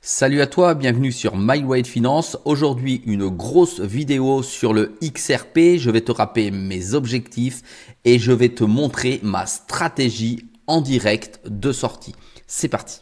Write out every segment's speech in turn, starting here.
Salut à toi, bienvenue sur MyWay Finance. Aujourd'hui, une grosse vidéo sur le XRP. Je vais te rappeler mes objectifs et je vais te montrer ma stratégie en direct de sortie. C'est parti.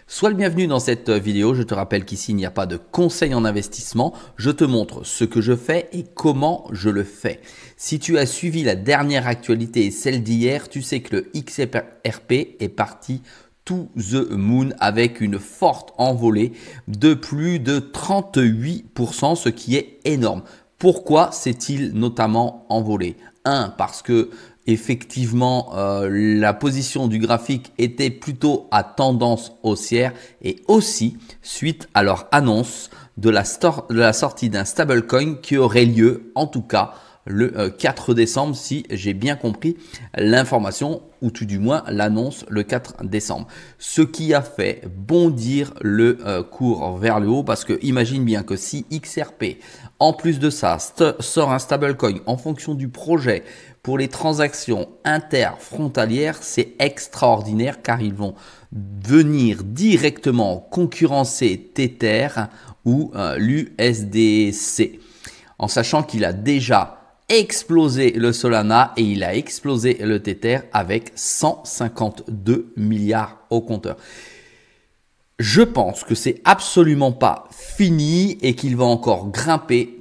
Sois le bienvenu dans cette vidéo. Je te rappelle qu'ici, il n'y a pas de conseil en investissement. Je te montre ce que je fais et comment je le fais. Si tu as suivi la dernière actualité et celle d'hier, tu sais que le XRP est parti to the moon avec une forte envolée de plus de 38%, ce qui est énorme. Pourquoi s'est-il notamment envolé? Parce que effectivement, la position du graphique était plutôt à tendance haussière et aussi suite à leur annonce de la sortie d'un stablecoin qui aurait lieu en tout cas le 4 décembre si j'ai bien compris l'information ou tout du moins l'annonce le 4 décembre. Ce qui a fait bondir le cours vers le haut parce que imagine bien que si XRP en plus de ça sort un stablecoin en fonction du projet pour les transactions interfrontalières, c'est extraordinaire car ils vont venir directement concurrencer Tether ou l'USDC en sachant qu'il a déjà explosé le Solana et il a explosé le Tether avec 152 milliards au compteur. Je pense que c'est absolument pas fini et qu'il va encore grimper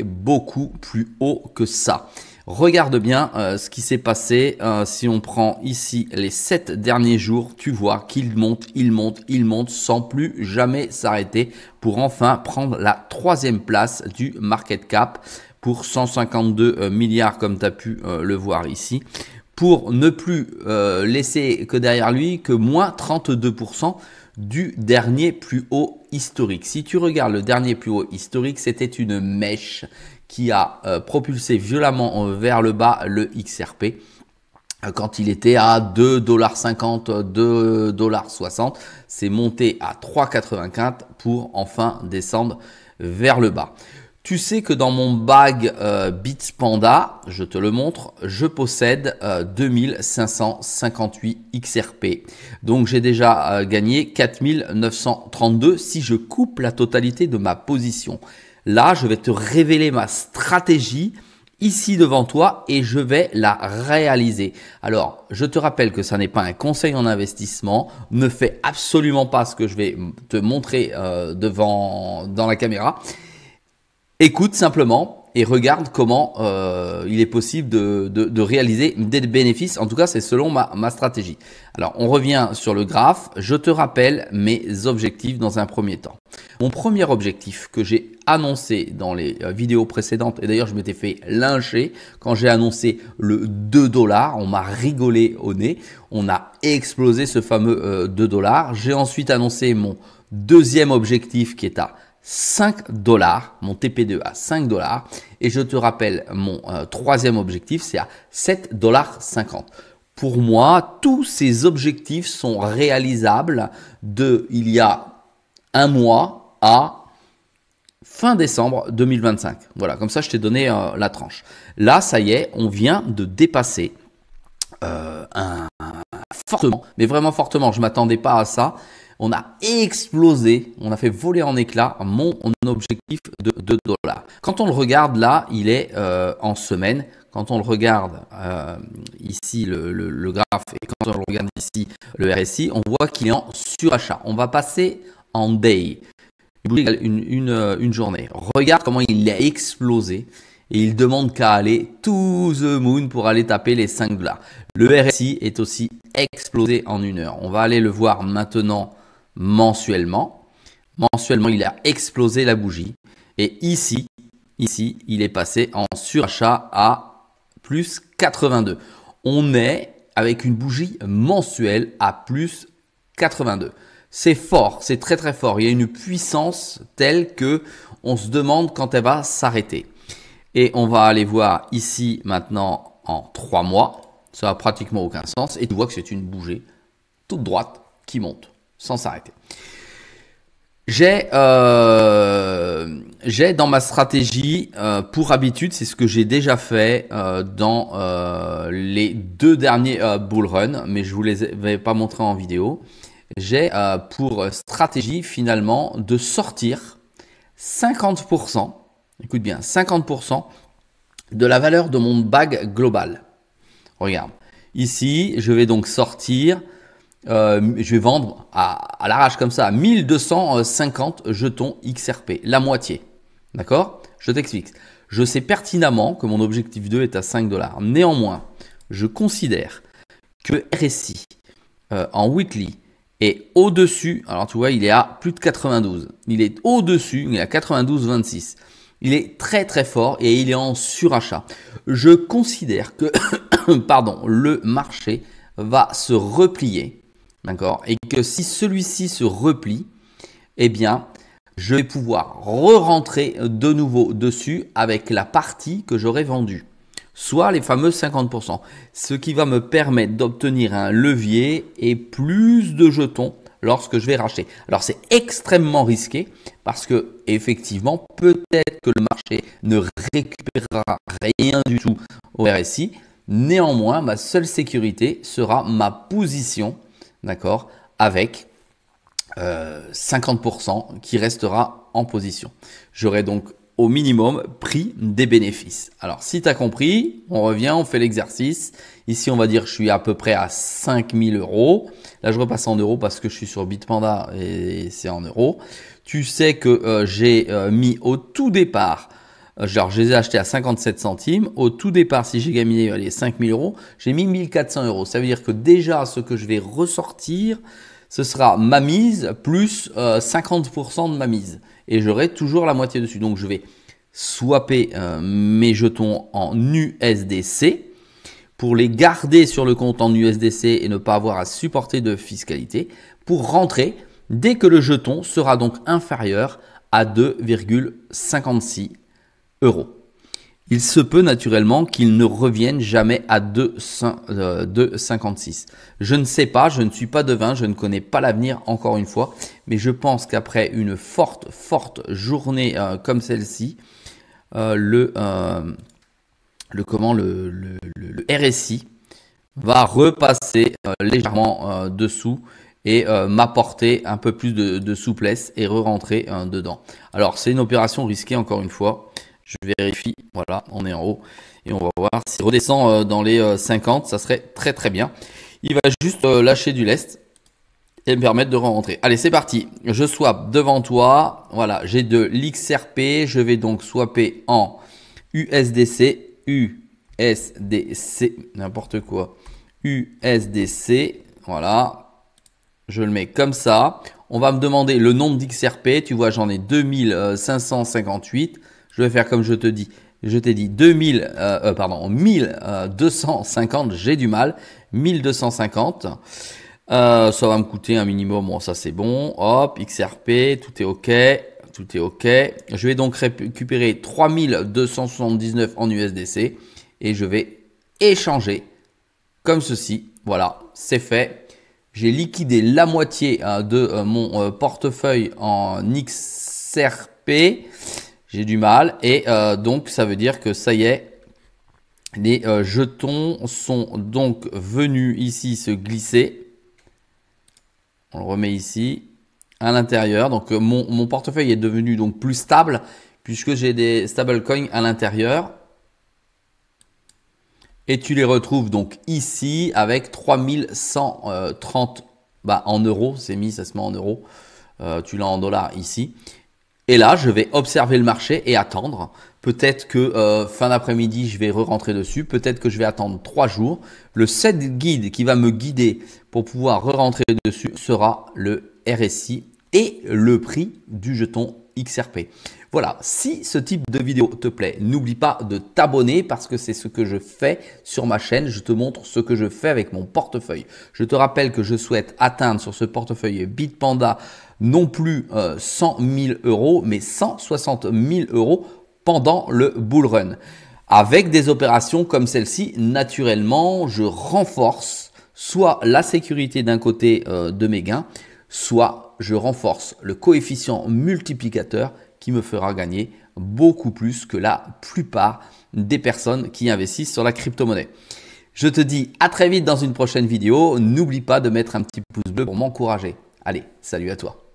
beaucoup plus haut que ça. Regarde bien ce qui s'est passé. Si on prend ici les 7 derniers jours, tu vois qu'il monte, il monte sans plus jamais s'arrêter pour enfin prendre la 3e place du market cap pour 152 milliards comme tu as pu le voir ici. Pour ne plus laisser que derrière lui que moins 32% du dernier plus haut historique. Si tu regardes le dernier plus haut historique, c'était une mèche qui a propulsé violemment vers le bas le XRP quand il était à 2,50 $, 2,60 $. C'est monté à 3,84 $ pour enfin descendre vers le bas. Tu sais que dans mon bag Bitpanda, je te le montre, je possède 2558 XRP. Donc j'ai déjà gagné 4932 si je coupe la totalité de ma position. Là, je vais te révéler ma stratégie ici devant toi et je vais la réaliser. Alors, je te rappelle que ça n'est pas un conseil en investissement. Ne fais absolument pas ce que je vais te montrer dans la caméra. Écoute simplement et regarde comment il est possible de réaliser des bénéfices. En tout cas, c'est selon ma stratégie. Alors, on revient sur le graphe. Je te rappelle mes objectifs dans un premier temps. Mon premier objectif que j'ai annoncé dans les vidéos précédentes, et d'ailleurs, je m'étais fait lyncher quand j'ai annoncé le 2 $. On m'a rigolé au nez. On a explosé ce fameux 2 $. J'ai ensuite annoncé mon deuxième objectif qui est à 5 $, mon TP2 à 5 $, et je te rappelle mon troisième objectif, c'est à 7,50 $. Pour moi, tous ces objectifs sont réalisables de il y a un mois à fin décembre 2025. Voilà, comme ça je t'ai donné la tranche. Là, ça y est, on vient de dépasser fortement, mais vraiment fortement, je ne m'attendais pas à ça. On a explosé, on a fait voler en éclats mon objectif de 2 $. Quand on le regarde là, il est en semaine. Quand on le regarde ici, le graphe, et quand on le regarde ici, le RSI, on voit qu'il est en surachat. On va passer en day, une journée. Regarde comment il a explosé. Et il demande qu'à aller to the moon pour aller taper les 5 $. Le RSI est aussi explosé en 1 heure. On va aller le voir maintenant mensuellement. Mensuellement, il a explosé la bougie. Et ici, il est passé en surachat à plus 82. On est avec une bougie mensuelle à plus 82. C'est fort, c'est très très fort. Il y a une puissance telle que on se demande quand elle va s'arrêter. Et on va aller voir ici maintenant en 3 mois. Ça n'a pratiquement aucun sens. Et tu vois que c'est une bougie toute droite qui monte sans s'arrêter. J'ai dans ma stratégie, pour habitude, c'est ce que j'ai déjà fait dans les 2 derniers bull run, mais je vous les avais pas montré en vidéo. J'ai pour stratégie finalement de sortir 50%, écoute bien, 50% de la valeur de mon bag global. Regarde, ici, je vais donc sortir, je vais vendre à l'arrache comme ça, 1250 jetons XRP, la moitié. D'accord? Je t'explique. Je sais pertinemment que mon objectif 2 est à 5 $. Néanmoins, je considère que RSI en weekly est au-dessus. Alors tu vois, il est à plus de 92. Il est au-dessus, il est à 92,26. Il est très très fort et il est en surachat. Je considère que pardon, le marché va se replier. D'accord? Et que si celui-ci se replie, eh bien, je vais pouvoir re-rentrer de nouveau dessus avec la partie que j'aurais vendue, soit les fameux 50%, ce qui va me permettre d'obtenir un levier et plus de jetons lorsque je vais racheter. Alors c'est extrêmement risqué parce que effectivement, peut-être que le marché ne récupérera rien du tout au RSI. Néanmoins, ma seule sécurité sera ma position, d'accord, avec 50% qui restera en position. J'aurai donc au minimum pris des bénéfices. Alors si tu as compris, on revient, on fait l'exercice. Ici on va dire que je suis à peu près à 5000 €. Là je repasse en euros parce que je suis sur Bitpanda et c'est en euros. Tu sais que j'ai mis au tout départ, genre je les ai achetés à 57 centimes. Au tout départ, si j'ai gagné les 5000 €, j'ai mis 1400 €. Ça veut dire que déjà ce que je vais ressortir, ce sera ma mise plus 50% de ma mise. Et j'aurai toujours la moitié dessus. Donc je vais swapper mes jetons en USDC pour les garder sur le compte en USDC et ne pas avoir à supporter de fiscalité pour rentrer dès que le jeton sera donc inférieur à 2,56 €. Il se peut naturellement qu'il ne revienne jamais à 2,56. Je ne sais pas, je ne suis pas devin, je ne connais pas l'avenir encore une fois, mais je pense qu'après une forte journée comme celle-ci, le RSI va repasser légèrement dessous et m'apporter un peu plus de souplesse et re-rentrer dedans. Alors c'est une opération risquée encore une fois. Je vérifie, voilà, on est en haut et on va voir s'il redescend dans les 50, ça serait très très bien. Il va juste lâcher du lest et me permettre de rentrer. Allez, c'est parti. Je swap devant toi. Voilà, j'ai de l'XRP. Je vais donc swapper en USDC, n'importe quoi, USDC. Voilà, je le mets comme ça. On va me demander le nombre d'XRP. Tu vois, j'en ai 2558. Je vais faire comme je t'ai dit 1250, j'ai du mal, 1250. Ça va me coûter un minimum, bon ça c'est bon, hop, XRP, tout est ok. Je vais donc récupérer 3279 en USDC et je vais échanger comme ceci. Voilà, c'est fait. J'ai liquidé la moitié de mon portefeuille en XRP. J'ai du mal et donc ça veut dire que ça y est, les jetons sont donc venus ici se glisser. On le remet ici à l'intérieur. Donc mon portefeuille est devenu donc plus stable puisque j'ai des stablecoins à l'intérieur. Et tu les retrouves donc ici avec 3130 en euros. C'est mis, ça se met en euros. Tu l'as en dollars ici. Et là, je vais observer le marché et attendre. Peut-être que fin d'après-midi, je vais re-rentrer dessus. Peut-être que je vais attendre 3 jours. Le set guide qui va me guider pour pouvoir re-rentrer dessus sera le RSI et le prix du jeton XRP. Voilà, si ce type de vidéo te plaît, n'oublie pas de t'abonner parce que c'est ce que je fais sur ma chaîne. Je te montre ce que je fais avec mon portefeuille. Je te rappelle que je souhaite atteindre sur ce portefeuille Bitpanda non plus 100 000 €, mais 160 000 € pendant le bull run. Avec des opérations comme celle-ci, naturellement, je renforce soit la sécurité d'un côté de mes gains, soit je renforce le coefficient multiplicateur qui me fera gagner beaucoup plus que la plupart des personnes qui investissent sur la crypto-monnaie. Je te dis à très vite dans une prochaine vidéo. N'oublie pas de mettre un petit pouce bleu pour m'encourager. Allez, salut à toi.